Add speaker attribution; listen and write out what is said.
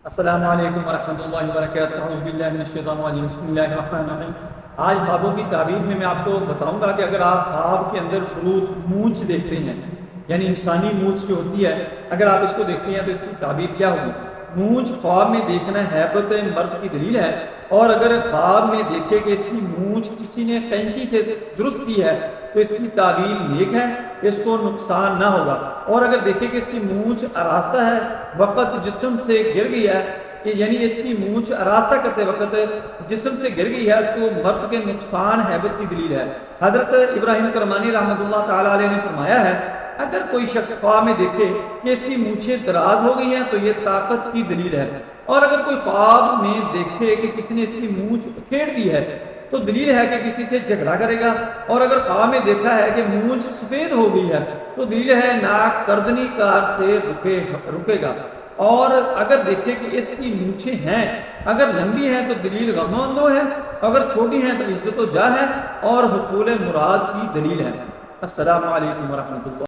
Speaker 1: السلام علیکم ورحمۃ اللہ وبرکاتہ۔ اعوذ باللہ من الشیطان الرجیم، بسم اللہ الرحمن الرحیم۔ آج خوابوں کی تعبیر میں آپ کو بتاؤں گا کہ اگر آپ خواب کے اندر مونچھ دیکھتے ہیں، یعنی انسانی مونچھ جو ہوتی ہے، اگر آپ اس کو دیکھتے ہیں تو اس کی تعبیر کیا ہوگی۔ مونچھ خواب میں دیکھنا حیبت مرد کی دلیل ہے، اور اگر خواب میں دیکھے کہ اس کی مونچھ کسی نے کینچی سے درست کی ہے تو اس کی تعبیر نیک ہے، اس کو نقصان نہ ہوگا۔ اور اگر دیکھے کہ اس کی مونچھ آراستہ ہے، وقت جسم سے گر گئی ہے، یعنی اس کی مونچھ آراستہ کرتے وقت جسم سے گر گئی ہے، تو مرد کے نقصان حیبت کی دلیل ہے۔ حضرت ابراہیم کرمانی رحمۃ اللہ تعالیٰ علیہ نے فرمایا ہے، اگر کوئی شخص خواب میں دیکھے کہ اس کی مونچھیں دراز ہو گئی ہیں تو یہ طاقت کی دلیل ہے، اور اگر کوئی خواب میں دیکھے کہ کسی نے اس کی مونچھ کھیڑ دی ہے تو دلیل ہے کہ کسی سے جھگڑا کرے گا، اور اگر خواب میں دیکھا ہے کہ مونچھ سفید ہو گئی ہے تو دلیل ہے ناک کردنی کار سے رکے گا، اور اگر دیکھے کہ اس کی مونچھیں ہیں، اگر لمبی ہیں تو دلیل غم و اندو ہے، اگر چھوٹی ہیں تو عزت و جاہ ہے اور حصول مراد کی دلیل ہے۔ السلام علیکم ورحمۃ اللہ۔